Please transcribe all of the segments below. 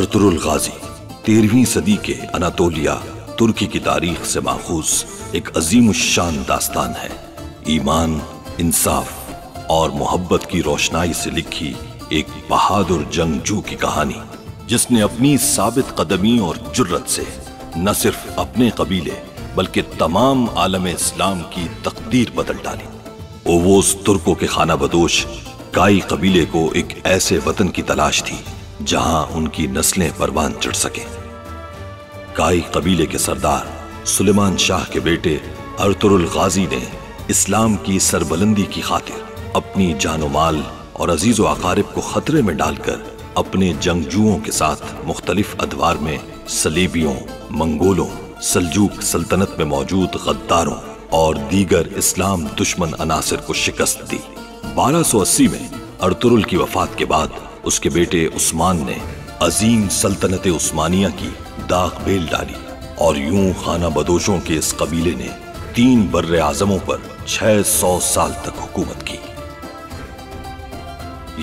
Ertugrul गाजी 13वीं सदी के Anatolia तुर्की की तारीख से माखूज एक अजीम शान दास्तान है। ईमान, इंसाफ और मोहब्बत की रोशनाई से लिखी एक बहादुर जंगजू की कहानी, जिसने अपनी साबित कदमी और जुर्रत से न सिर्फ अपने कबीले बल्कि तमाम आलम इस्लाम की तकदीर बदल डाली। ओवोस तुर्कों के खाना बदोश काई कबीले को एक ऐसे वतन की तलाश थी जहां उनकी नस्लें परवान चढ़ सके। काई कबीले के सरदार सुलेमान शाह के बेटे अर्तुरुल गाजी ने इस्लाम की सरबलंदी की खातिर अपनी जानो माल और अजीजो अकारिब को खतरे में डालकर अपने जंगजुओं के साथ मुख्तलिफ अदवार में सलीबियों, मंगोलों, सल्जूक सल्तनत में मौजूद गद्दारों और दीगर इस्लाम दुश्मन अनासिर को शिकस्त दी। 1280 में अर्तुरुल की वफात के बाद उसके बेटे उस्मान ने अजीम सल्तनत उस्मानिया की दाग बेल डाली और यूं खाना बदोशों के इस कबीले ने 3 बर्रे आजमों पर 600 साल तक हुकूमत की।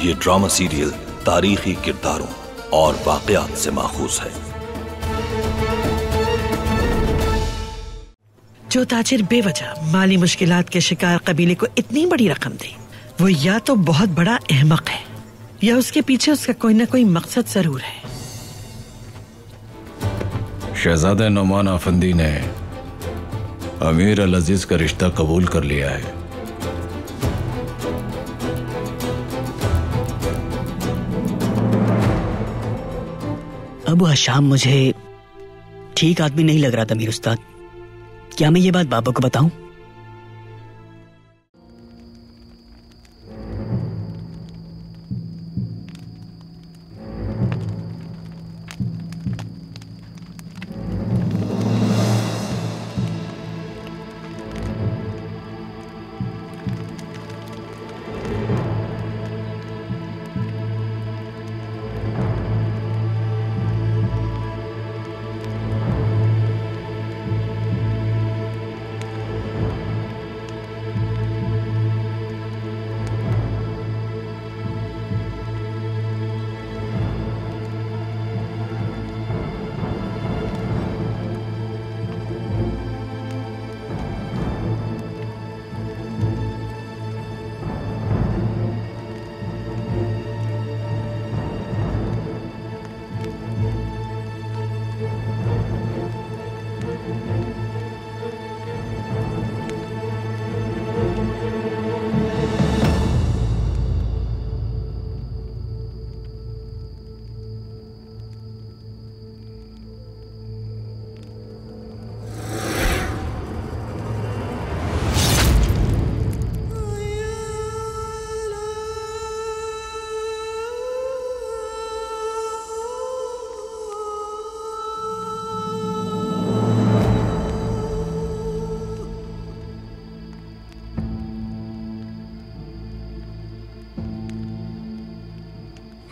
ये ड्रामा सीरियल तारीखी किरदारों और वाकयात से माखूज है। जो ताजिर बेवजह माली मुश्किलात के शिकार कबीले को इतनी बड़ी रकम दे, वो या तो बहुत बड़ा अहमक है या उसके पीछे उसका कोई ना कोई मकसद जरूर है। शहजादा नोमान आफंदी ने अमीर अल अजीज का रिश्ता कबूल कर लिया है। अबू हशाम मुझे ठीक आदमी नहीं लग रहा था मीर उस्ताद। क्या मैं ये बात बाबा को बताऊं?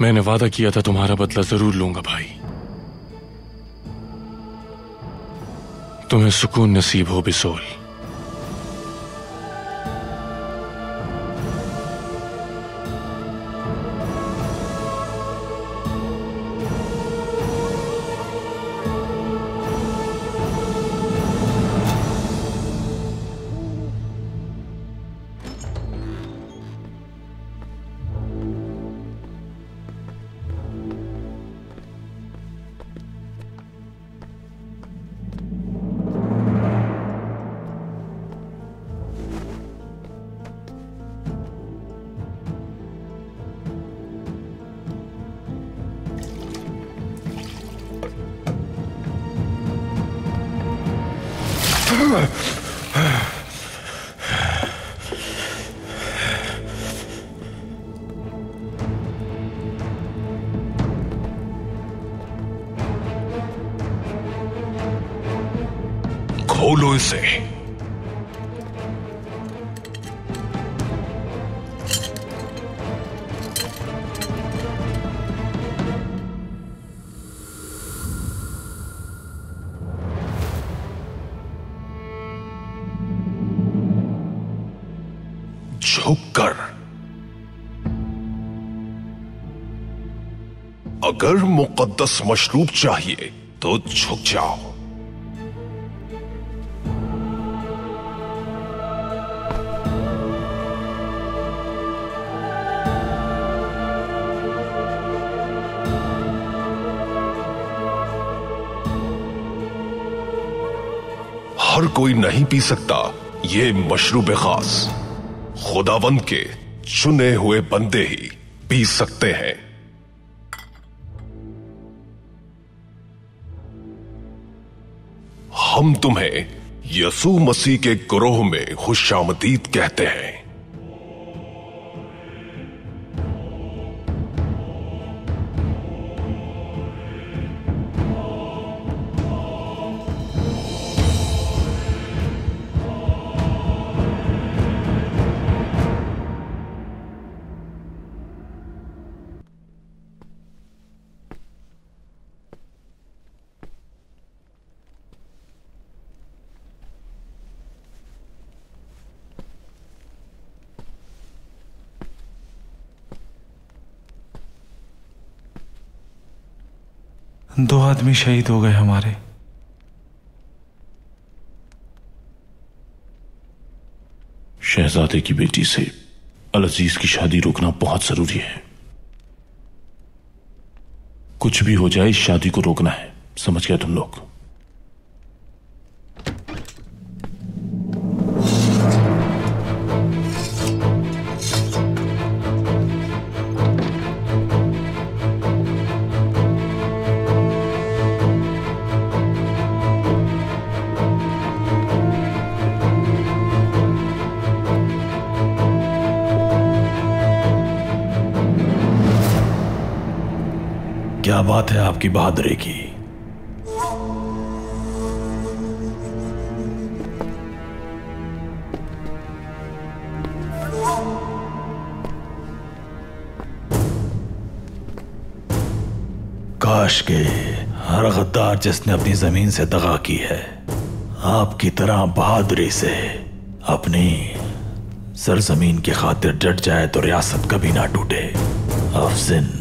मैंने वादा किया था तुम्हारा बदला जरूर लूंगा भाई। तुम्हें सुकून नसीब हो बिसोल। खोलो इसे। झुककर अगर मुकद्दस मशरूब चाहिए तो झुक जाओ। हर कोई नहीं पी सकता ये मशरूब खास, खुदावंद के चुने हुए बंदे ही पी सकते हैं। हम तुम्हें यसू मसीह के गिरोह में खुशामदीद कहते हैं। दो आदमी शहीद हो गए हमारे। शहजादे की बेटी से अल-अजीज की शादी रोकना बहुत जरूरी है। कुछ भी हो जाए, इस शादी को रोकना है। समझ गए तुम लोग? क्या बात है आपकी बहादुरी की। काश के हर गद्दार जिसने अपनी जमीन से दगा की है आपकी तरह बहादुरी से अपनी सरजमीन की खातिर डट जाए तो रियासत कभी ना टूटे। अफजिन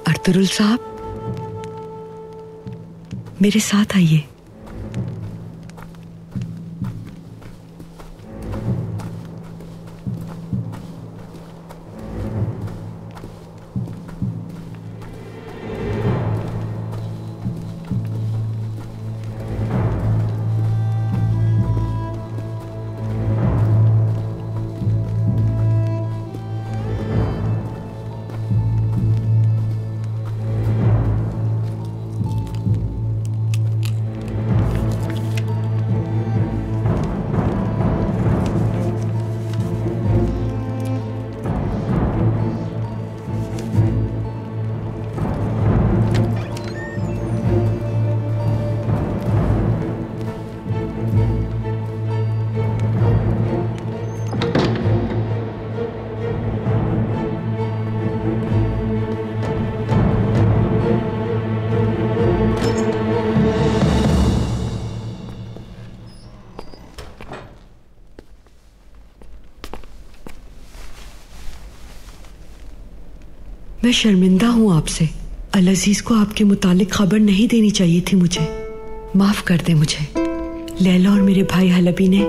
अर्तुगरुल साहब, मेरे साथ आइए। मैं शर्मिंदा हूं आपसे। अल-अजीज को आपके मुतालिक खबर नहीं देनी चाहिए थी मुझे। माफ कर दे मुझे। लैला और मेरे भाई हलबी ने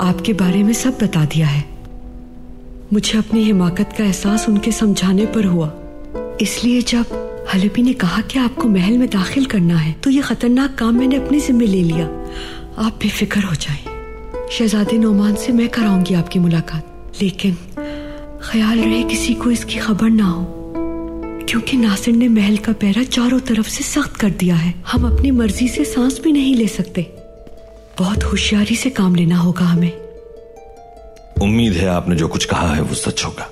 आपके बारे में सब बता दिया है। मुझे अपनी हिमाकत का एहसास उनके समझाने पर हुआ। इसलिए जब हलबी ने कहा कि आपको महल में दाखिल करना है तो ये खतरनाक काम मैंने अपने जिम्मे ले लिया। आप बेफिक्र हो जाएं। शहजादे नोमान से मैं कराऊंगी आपकी मुलाकात, लेकिन ख्याल रहे किसी को इसकी खबर ना हो, क्योंकि नासिर ने महल का पहरा चारों तरफ से सख्त कर दिया है। हम अपनी मर्जी से सांस भी नहीं ले सकते। बहुत होशियारी से काम लेना होगा हमें। उम्मीद है आपने जो कुछ कहा है वो सच होगा,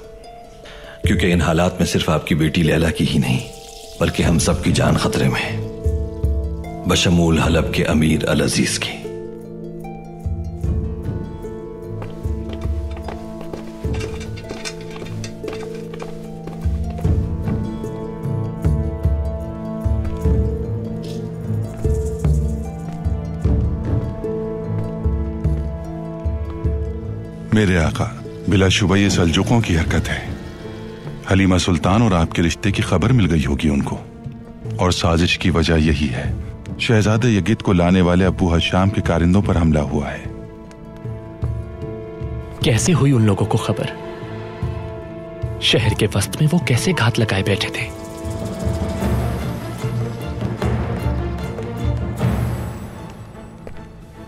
क्योंकि इन हालात में सिर्फ आपकी बेटी लैला की ही नहीं बल्कि हम सब की जान खतरे में है, बशमूल हलब के अमीर अल अजीज की। मेरे आका, बिलाशुबा ये सल्जुकों की हरकत है। हलीमा सुल्तान और आपके रिश्ते की खबर मिल गई होगी उनको, और साजिश की वजह यही है, शहजादे यगित को लाने वाले अबू हशाम के कारिंदों पर हमला हुआ है। कैसे हुई उन लोगों को खबर? शहर के वस्त में वो कैसे घात लगाए बैठे थे?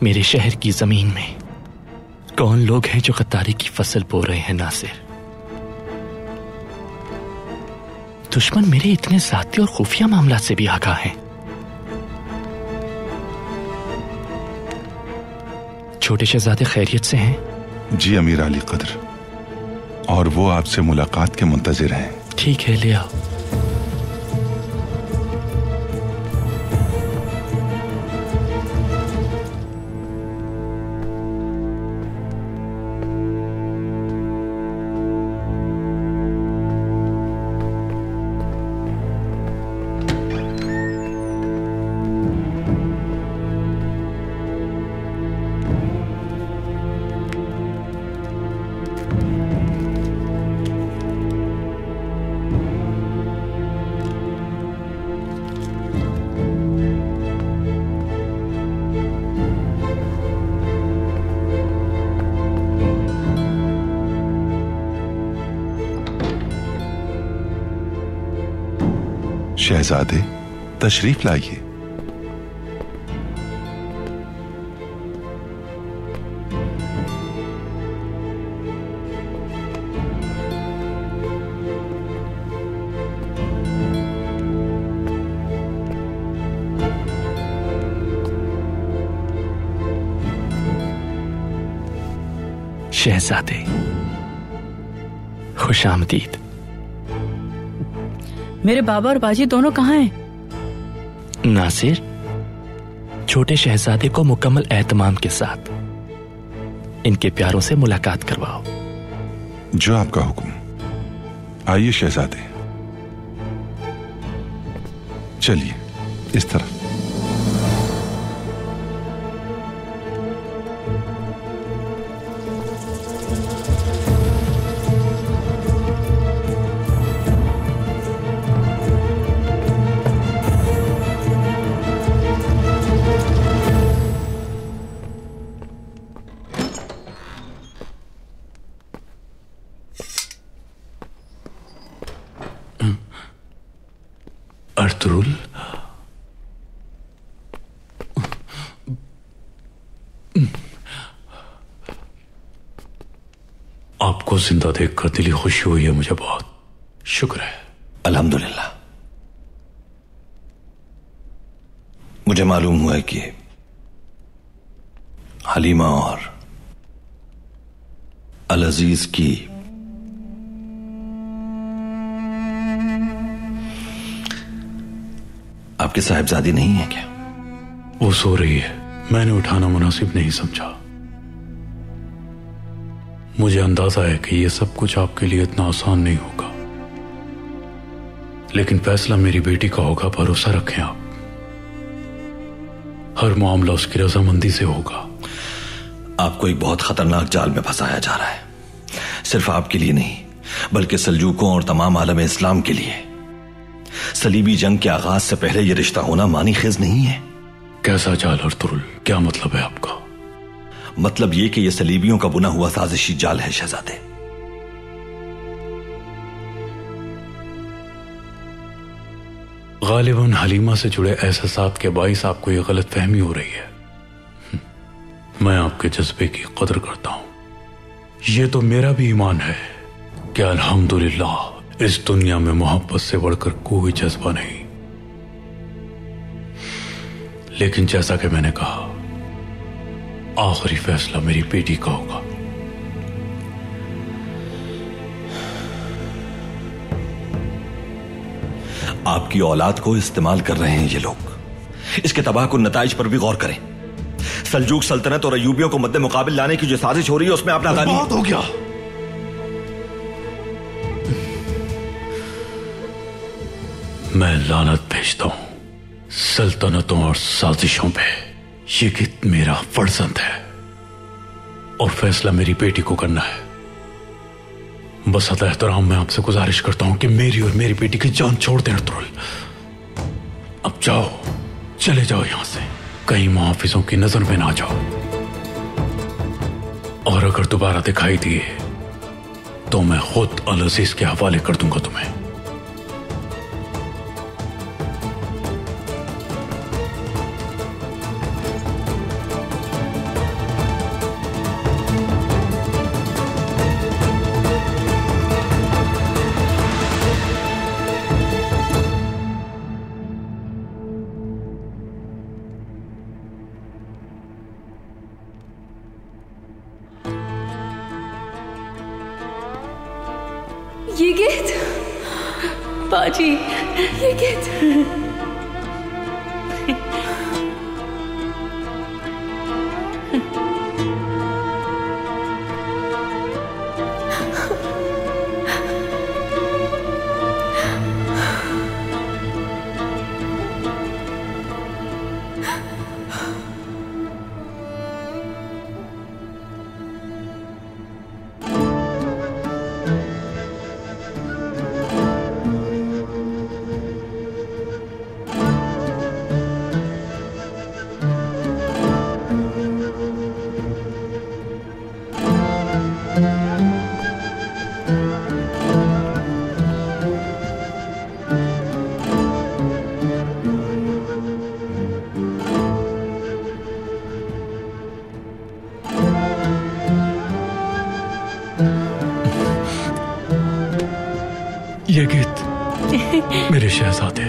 मेरे शहर की जमीन में कौन लोग हैं जो गद्दारी की फसल बो रहे हैं नासिर? दुश्मन मेरे इतने ज़ाती और खुफिया मामलात से भी आगाह हैं। छोटे शहजादे खैरियत से हैं? जी अमीर अली कद्र, और वो आपसे मुलाकात के मुंतजिर हैं। ठीक है, ले आओ। शहजादे, तशरीफ लाइए। शहजादे, खुशामदीद। मेरे बाबा और बाजी दोनों कहाँ हैं? नासिर, छोटे शहजादे को मुकम्मल एहतमाम के साथ इनके प्यारों से मुलाकात करवाओ। जो आपका हुक्म। आइए शहजादे, चलिए इस तरफ। अर्तुरुल, आपको जिंदा देखकर दिली खुशी हुई है, मुझे बहुत शुक्र है। अल्हम्दुलिल्लाह। मुझे मालूम हुआ है कि हलीमा और अल अजीज की आपके साहिबजादी नहीं है क्या? वो सो रही है, मैंने उठाना मुनासिब नहीं समझा। मुझे अंदाजा है कि यह सब कुछ आपके लिए इतना आसान नहीं होगा, लेकिन फैसला मेरी बेटी का होगा। भरोसा रखें आप, हर मामला उसकी रजामंदी से होगा। आपको एक बहुत खतरनाक जाल में फंसाया जा रहा है, सिर्फ आपके लिए नहीं बल्कि सल्जूकों और तमाम आलम इस्लाम के लिए। सलीबी जंग के आगाज से पहले यह रिश्ता होना मानी खिज नहीं है। कैसा जाल अर्तुरुल? क्या मतलब है आपका? मतलब यह कि यह सलीबियों का बुना हुआ साजिशी जाल है शहजादे। गालिबन हलीमा से जुड़े एहसासात के बाइस आपको यह गलत फहमी हो रही है। मैं आपके जज्बे की कदर करता हूं। यह तो मेरा भी ईमान है कि अल्हम्दुलिल्लाह इस दुनिया में मोहब्बत से बढ़कर कोई जज्बा नहीं। लेकिन जैसा कि मैंने कहा, आखिरी फैसला मेरी बेटी का होगा। आपकी औलाद को इस्तेमाल कर रहे हैं ये लोग। इसके तबाहकुन नताइज पर भी गौर करें। सल्जूक सल्तनत और अयूबियों को मद्दे मुकाबिल लाने की जो साजिश हो रही है उसमें अपना बहुत हो गया। मैं लानत भेजता हूं सल्तनतों और साजिशों पे। ये गीत मेरा फर्जंद है और फैसला मेरी बेटी को करना है। बस अता एहतराम मैं आपसे गुजारिश करता हूं कि मेरी और मेरी बेटी की जान छोड़ दें अर्तुगरुल। अब जाओ, चले जाओ यहां से, कहीं मुहाफिजों की नजर में ना जाओ। और अगर दोबारा दिखाई दिए तो मैं खुद अल अजीज के हवाले कर दूंगा तुम्हें। ये गीत बाजी, ये गीत ये गीत मेरे शहजादे।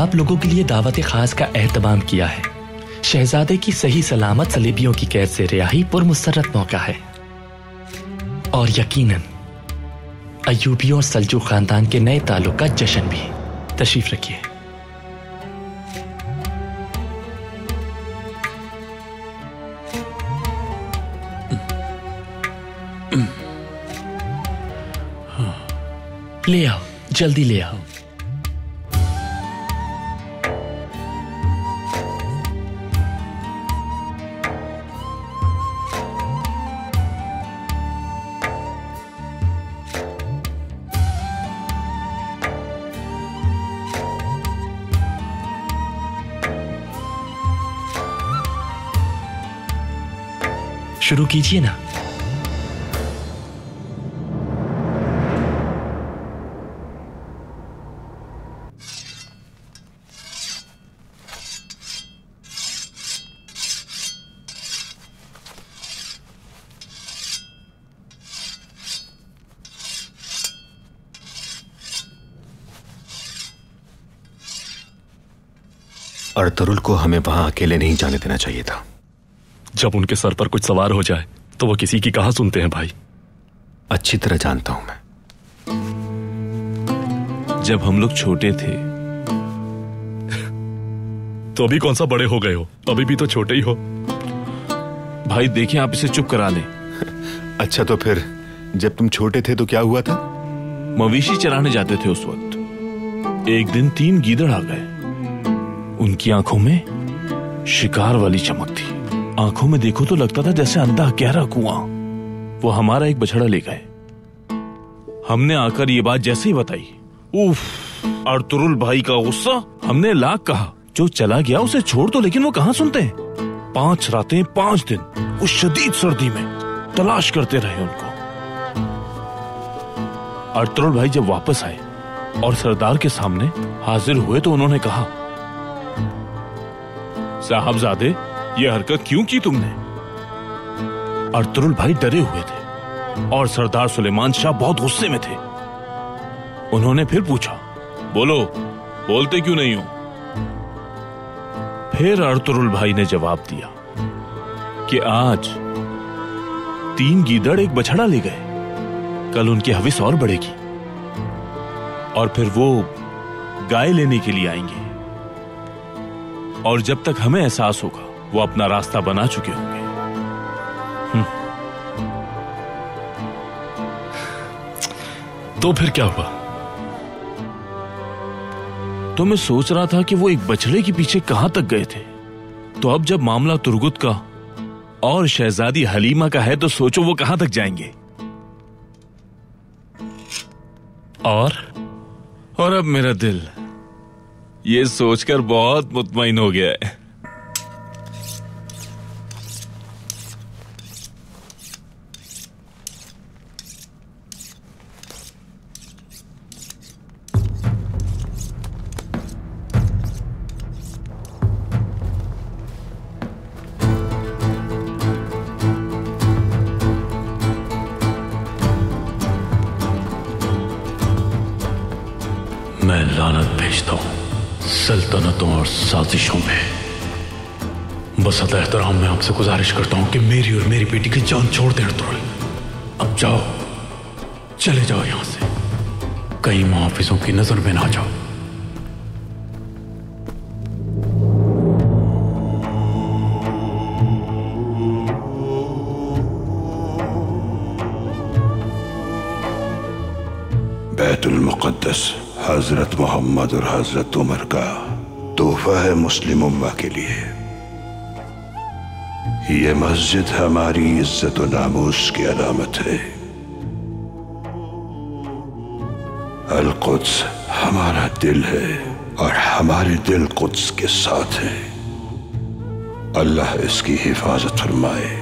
आप लोगों के लिए दावत खास का एहतमाम किया है। शहजादे की सही सलामत सलीबियों की कैद से रिहाई पुरमुसर्रत मौका है और यकीनन अय्यूबी और सल्जूक खानदान के नए ताल्लुक का जश्न भी। तशरीफ रखिए। ले आओ, जल्दी ले आओ। शुरू कीजिए ना। अर्तुरुल को हमें वहां अकेले नहीं जाने देना चाहिए था। जब उनके सर पर कुछ सवार हो जाए तो वो किसी की कहां सुनते हैं भाई। अच्छी तरह जानता हूं मैं। जब हम लोग छोटे थे तो अभी कौन सा बड़े हो गए हो, अभी भी तो छोटे ही हो। भाई देखिए, आप इसे चुप करा लें। अच्छा तो फिर जब तुम छोटे थे तो क्या हुआ था? मवेशी चराने जाते थे उस वक्त। एक दिन 3 गीदड़ आ गए। उनकी आंखों में शिकार वाली चमक थी। आंखों में देखो तो लगता था जैसे अंधा गहरा कुआं। वो हमारा एक बछड़ा ले गए। हमने आकर ये बात जैसे ही बताई, उफ, अर्तुरुल भाई का गुस्सा। हमने लाख कहा जो चला गया उसे छोड़ दो, लेकिन वो कहां सुनते हैं। 5 रातें 5 दिन उस शदीद सर्दी में तलाश करते रहे उनको। अर्तुरुल भाई जब वापस आए और सरदार के सामने हाजिर हुए तो उन्होंने कहा, साहबजादे, ये हरकत क्यों की तुमने? अर्तुरुल भाई डरे हुए थे और सरदार सुलेमान शाह बहुत गुस्से में थे। उन्होंने फिर पूछा, बोलो, बोलते क्यों नहीं हो? फिर अर्तुरुल भाई ने जवाब दिया कि आज 3 गीदड़ एक बछड़ा ले गए। कल उनकी हविस और बढ़ेगी और फिर वो गाय लेने के लिए आएंगे। और जब तक हमें एहसास होगा वो अपना रास्ता बना चुके होंगे। तो फिर क्या हुआ? तो मैं सोच रहा था कि वो एक बछड़े के पीछे कहां तक गए थे। तो अब जब मामला तुर्गुत का और शहजादी हलीमा का है तो सोचो वो कहां तक जाएंगे। और अब मेरा दिल ये सोचकर बहुत मुतमईन हो गया है। मैं लानत भेजता हूं सल्तनतों और साजिशों में। बस अदा एहतराम मैं आपसे गुजारिश करता हूं कि मेरी और मेरी बेटी की जान छोड़ दें अर्तुरुल। अब जाओ, चले जाओ यहां से, कहीं मुहाफिजों की नजर में ना जाओ। बैतुल मुक़द्दस हजरत मोहम्मद और हजरत उमर का तोहफा है मुस्लिम उम्मा के लिए। ये मस्जिद हमारी इज्जत और नामूस की अलामत है। अल कुद्स हमारा दिल है और हमारे दिल कुद्स के साथ है। अल्लाह इसकी हिफाजत फरमाए।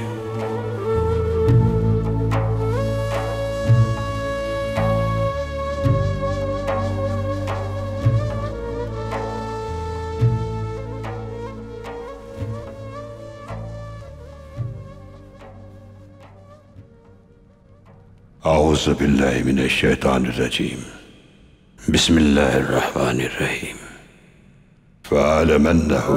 औज़ु बिल्लाहि मिनश शैतानिर रजीम। बिस्मिल्लाहिर रहमानिर रहीम। फ़अलम अन्नहु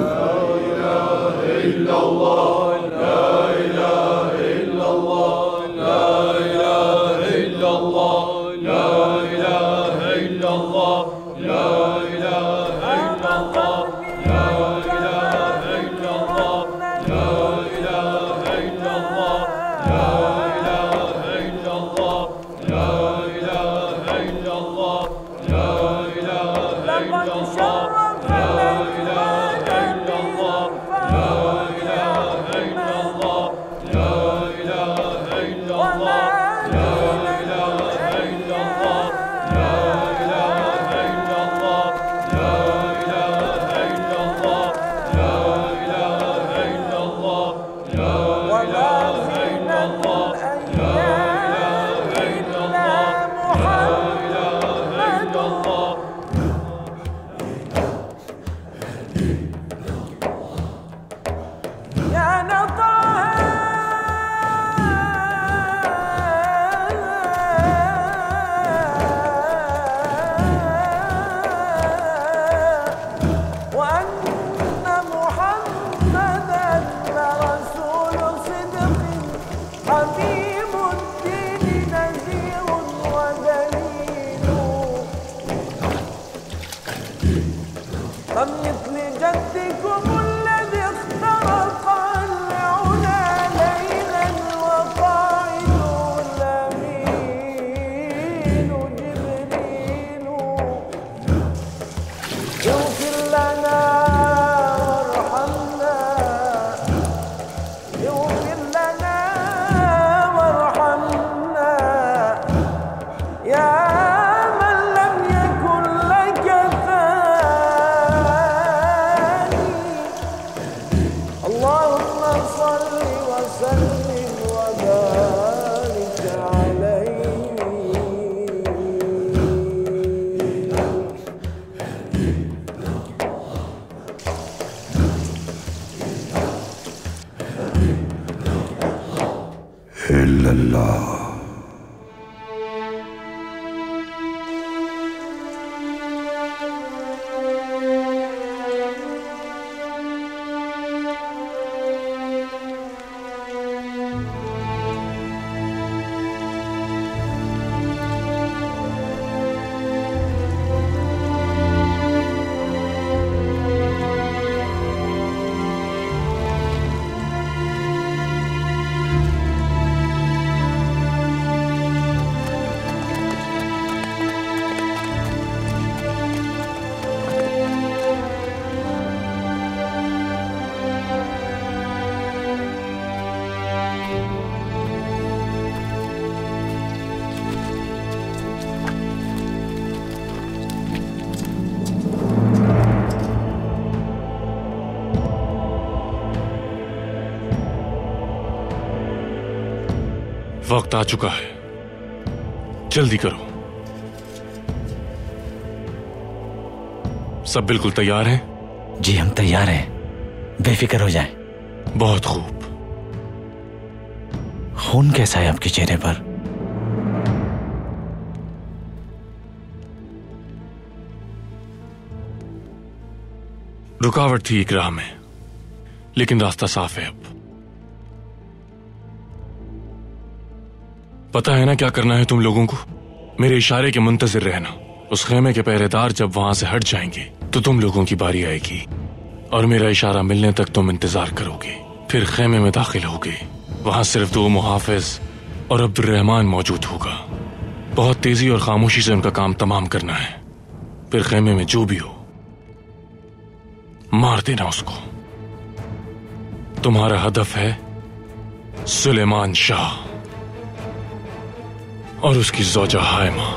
इल्लल्लाह। वक्त आ चुका है, जल्दी करो। सब बिल्कुल तैयार हैं? जी हम तैयार हैं, बेफिक्र हो जाएं। बहुत खूब। खून कैसा है आपके चेहरे पर? रुकावट थी एक राह में, लेकिन रास्ता साफ है अब। पता है ना क्या करना है तुम लोगों को? मेरे इशारे के मुंतजिर रहना। उस खेमे के पहरेदार जब वहां से हट जाएंगे तो तुम लोगों की बारी आएगी और मेरा इशारा मिलने तक तुम इंतजार करोगे। फिर खेमे में दाखिल होगे। वहां सिर्फ 2 मुहाफिज और अब्दुर्रहमान मौजूद होगा। बहुत तेजी और खामोशी से उनका काम तमाम करना है। फिर खेमे में जो भी हो मार देना उसको। तुम्हारा हदफ है सुलेमान शाह और उसकी ज़ौजा हायमा।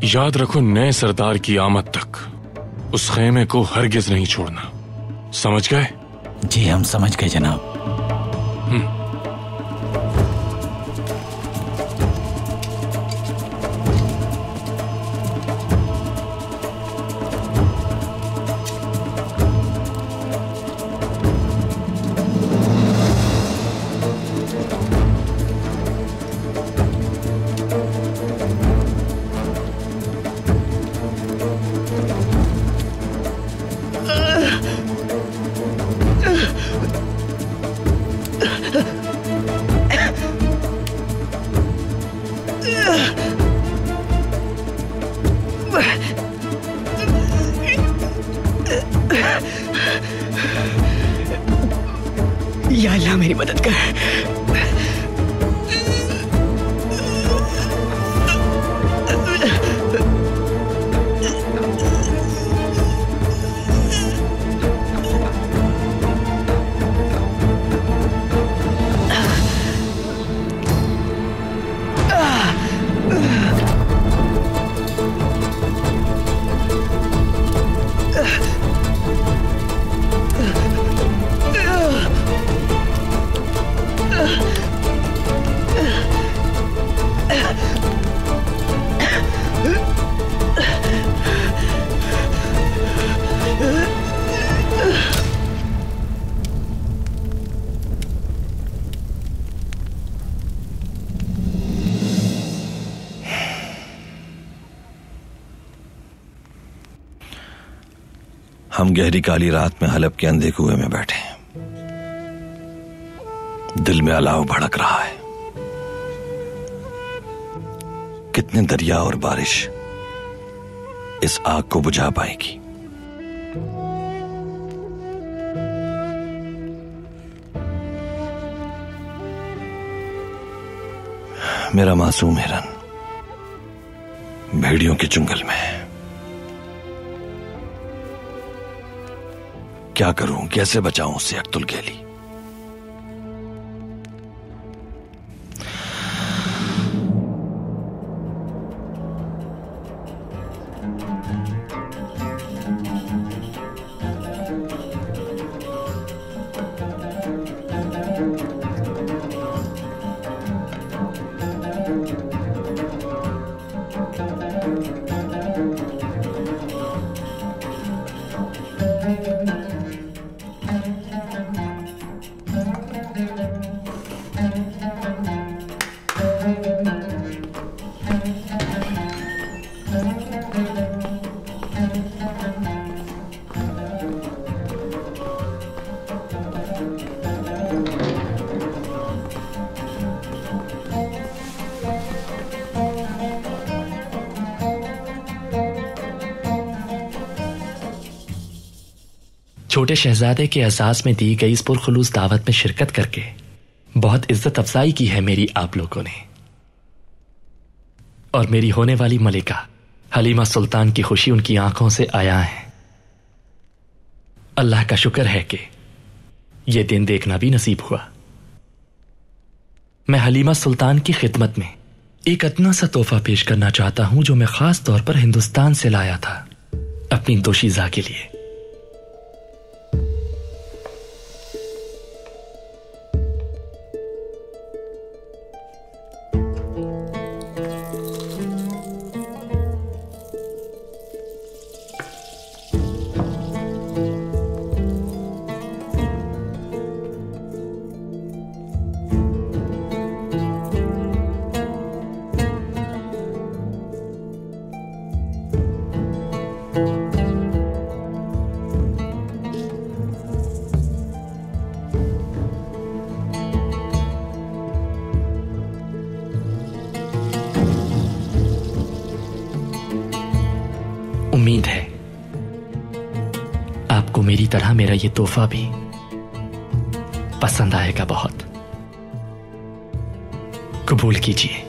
याद रखो, नए सरदार की आमद तक उस खेमे को हरगिज नहीं छोड़ना, समझ गए? जी हम समझ गए जनाब। या अल्लाह मेरी मदद कर। हम गहरी काली रात में हलब के अंधे कुएं में बैठे हैं। दिल में अलाव भड़क रहा है। कितने दरिया और बारिश इस आग को बुझा पाएगी? मेरा मासूम हिरन भेड़ियों के चुंगल में है। क्या करूं, कैसे बचाऊं उससे अक्तुल गैली? छोटे शहजादे के एहसास में दी गई इस पुरखुलूस दावत में शिरकत करके बहुत इज्जत अफजाई की है मेरी आप लोगों ने। और मेरी होने वाली मलिका हलीमा सुल्तान की खुशी उनकी आंखों से आया है। अल्लाह का शुक्र है कि यह दिन देखना भी नसीब हुआ। मैं हलीमा सुल्तान की खिदमत में एक अदना सा तोहफा पेश करना चाहता हूं जो मैं खास तौर पर हिंदुस्तान से लाया था अपनी दोशीजा के लिए। उम्मीद है आपको मेरी तरह मेरा ये तोहफा भी पसंद आएगा बहुत। कबूल कीजिए।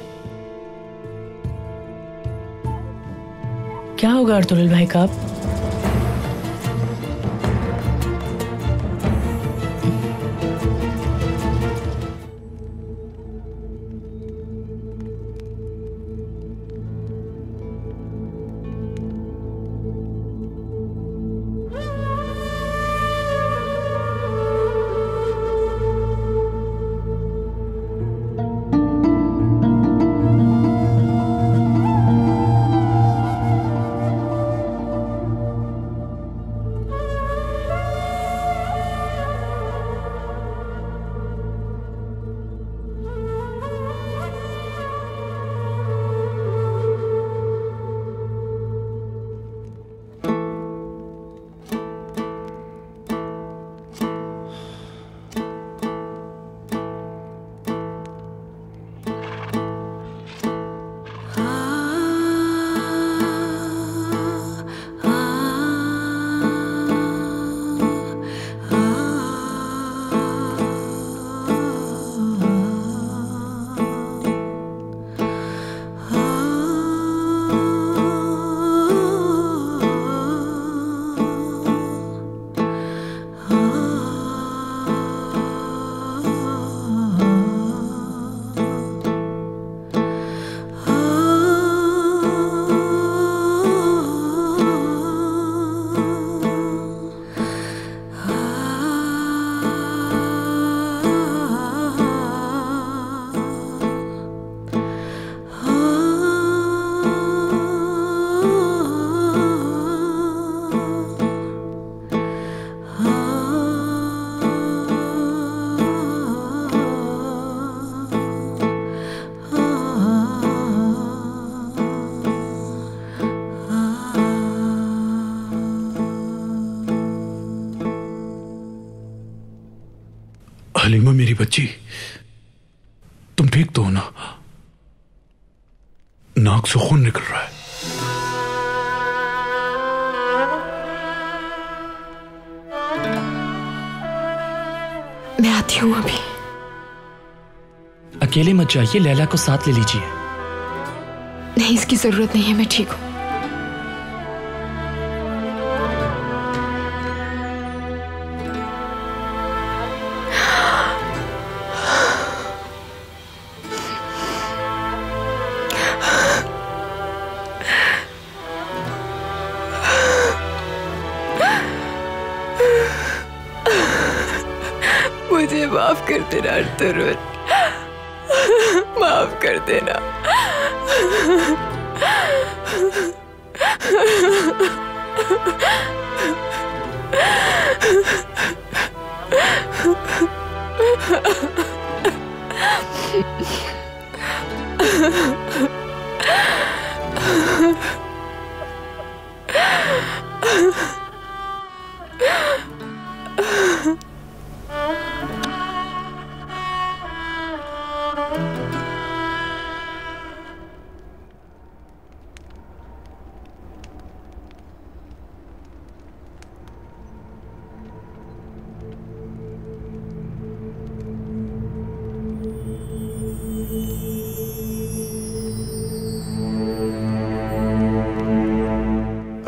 क्या होगा अर्तुगरुल भाई का? बच्ची, तुम ठीक तो हो ना? नाक से खून निकल रहा है। मैं आती हूँ अभी। अकेले मत जाइए, लैला को साथ ले लीजिए। नहीं, इसकी जरूरत नहीं है, मैं ठीक हूँ। मुझे माफ कर देना अर्तुरुल, माफ कर देना।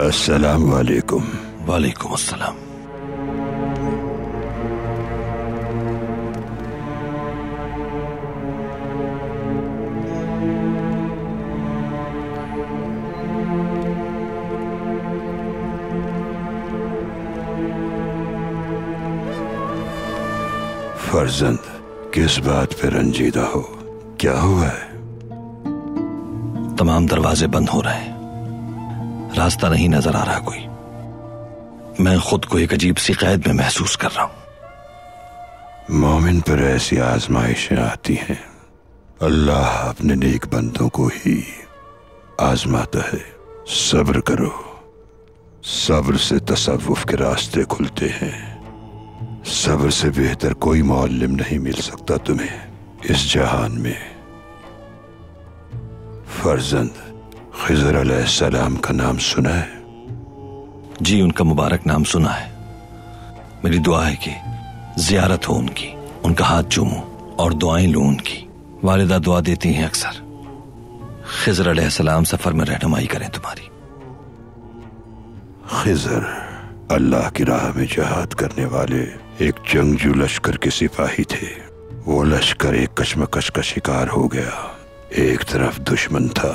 अस्सलाम वालेकुम। वालेकुम अस्सलाम। फर्जंद, किस बात पे रंजीदा हो? क्या हुआ है? तमाम दरवाजे बंद हो रहे हैं, रास्ता नहीं नजर आ रहा कोई। मैं खुद को एक अजीब सी कैद में महसूस कर रहा हूं। मोमिन पर ऐसी आजमाइशें आती हैं, अल्लाह अपने नेक बंदों को ही आजमाता है। सब्र करो, सब्र से तसव्वुफ के रास्ते खुलते हैं। सब्र से बेहतर कोई मौल्लिम नहीं मिल सकता तुम्हें इस जहान में। फर्जंद, खिज़र अलैहिस्सलाम का नाम सुना है? जी, उनका मुबारक नाम सुना है। मेरी दुआ है कि जियारत हो उनकी, उनका हाथ चूमूं और दुआएं लूं उनकी। वालिदा दुआ देती हैं अक्सर, खिज़र अलैहिस्सलाम सफर में रहनुमाई करें तुम्हारी। खिज़र अल्लाह की राह में जहाद करने वाले एक जंगजू लश्कर के सिपाही थे। वो लश्कर एक कशमकश का शिकार हो गया। एक तरफ दुश्मन था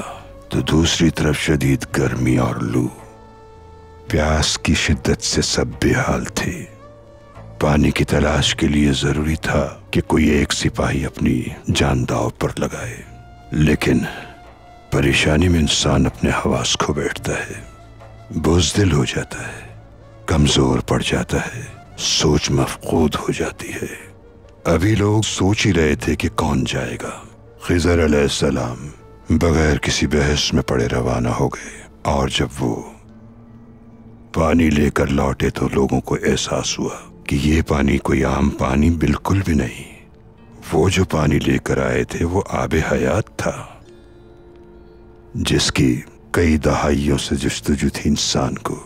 तो दूसरी तरफ शदीद गर्मी और लू। प्यास की शिद्दत से सब बेहाल थे। पानी की तलाश के लिए जरूरी था कि कोई एक सिपाही अपनी जान दांव पर लगाए, लेकिन परेशानी में इंसान अपने हवास खो बैठता है, बुज़दिल हो जाता है, कमजोर पड़ जाता है, सोच मफकूद हो जाती है। अभी लोग सोच ही रहे थे कि कौन जाएगा। खिज़र अलैहिस्सलाम बगैर किसी बहस में पड़े रवाना हो गए, और जब वो पानी लेकर लौटे तो लोगों को एहसास हुआ कि ये पानी कोई आम पानी बिल्कुल भी नहीं। वो जो पानी लेकर आए थे वो आबे हयात था, जिसकी कई दहाइयों से जुस्तजू थी इंसान को,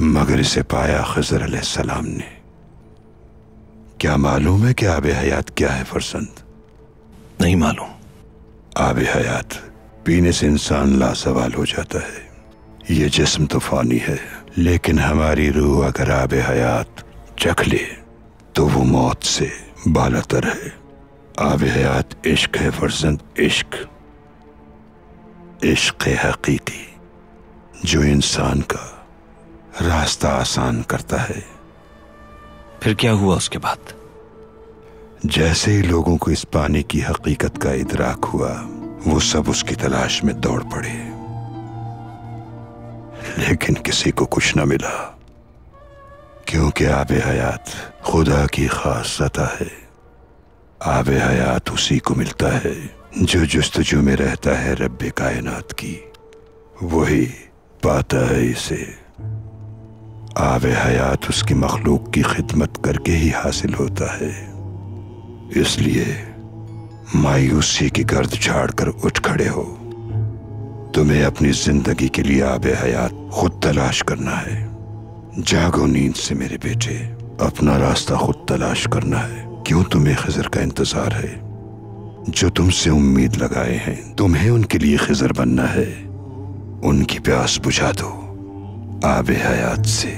मगर इसे पाया खिज़र अलैहिस्सलाम ने। क्या मालूम है कि आबे हयात क्या है फरसंद? नहीं मालूम। आबे हयात पीने से इंसान लासवाल हो जाता है। ये जिस्म तो फानी है, लेकिन हमारी रूह अगर आबे हयात चख ले तो वो मौत से बालातर है। आबे हयात इश्क है फरजंद, इश्क, इश्क हकीकी, जो इंसान का रास्ता आसान करता है। फिर क्या हुआ उसके बाद? जैसे ही लोगों को इस पानी की हकीकत का इदराक हुआ, वो सब उसकी तलाश में दौड़ पड़े, लेकिन किसी को कुछ न मिला, क्योंकि आबे हयात खुदा की खास सता है। आबे हयात उसी को मिलता है जो जुस्तजू में रहता है रब्बे कायनात की, वही पाता है इसे। आबे हयात उसकी मखलूक की खिदमत करके ही हासिल होता है। इसलिए मायूसी की गर्द झाड़कर उठ खड़े हो। तुम्हें अपनी जिंदगी के लिए आबे हयात खुद तलाश करना है। जागो नींद से मेरे बेटे, अपना रास्ता खुद तलाश करना है। क्यों तुम्हें खिजर का इंतजार है? जो तुमसे उम्मीद लगाए हैं, तुम्हें उनके लिए खिजर बनना है। उनकी प्यास बुझा दो आबे हयात से।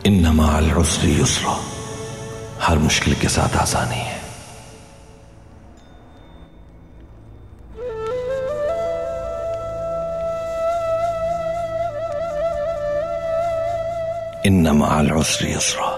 इन्ना मअल उसरि युस्रा, हर मुश्किल के साथ आसानी है। इन्ना मअल उसरि युस्रा।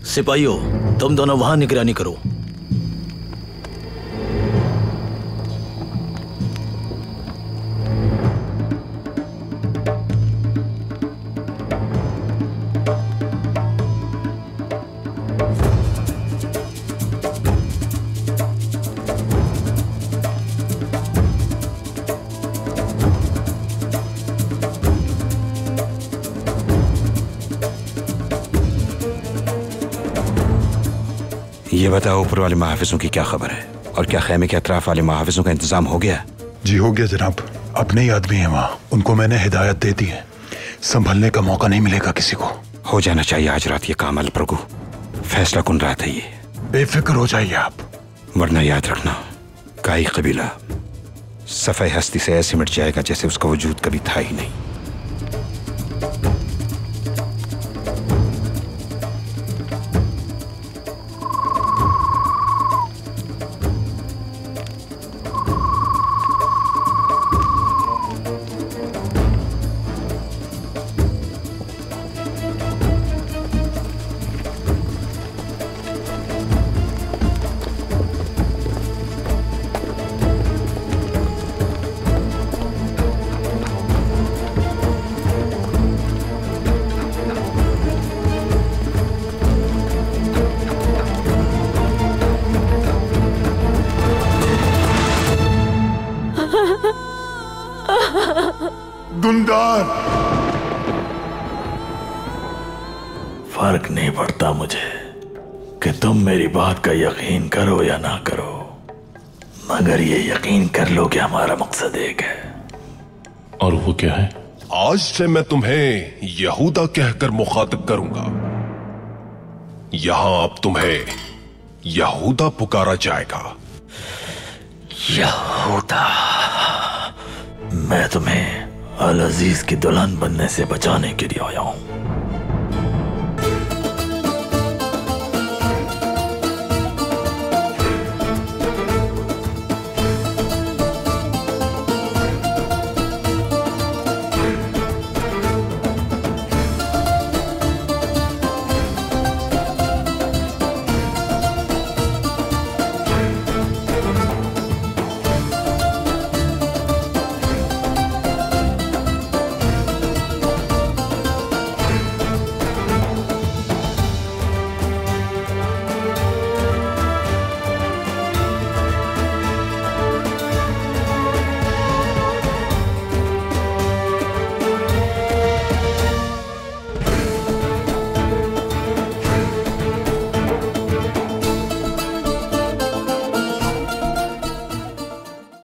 सिपाहियों, तुम दोनों वहां निगरानी करो। ये बताओ, ऊपर वाले महाफिजों की क्या खबर है? और क्या खैमे के अतराफ वाले महाफिजों का इंतजाम हो गया? जी हो गया जनाब, अपने ही आदमी हैं वहाँ। उनको मैंने हिदायत दे दी है, संभलने का मौका नहीं मिलेगा किसी को। हो जाना चाहिए आज रात ये काम अल प्रभु। फैसला कुन रात है ये। बेफिक्र हो जाइए आप, वरना याद रखना, काई कबीला सफाई हस्ती से ऐसे मिट जाएगा जैसे उसका वजूद कभी था ही नहीं। दुंदार, फर्क नहीं पड़ता मुझे कि तुम मेरी बात का यकीन करो या ना करो, मगर ये यकीन कर लो कि हमारा मकसद एक है। और वो क्या है? आज से मैं तुम्हें यहूदा कहकर मुखातिब करूंगा। यहां अब तुम्हें यहूदा पुकारा जाएगा। यहूदा, मैं तुम्हें अल अजीज की दुल्हन बनने से बचाने के लिए आया हूं।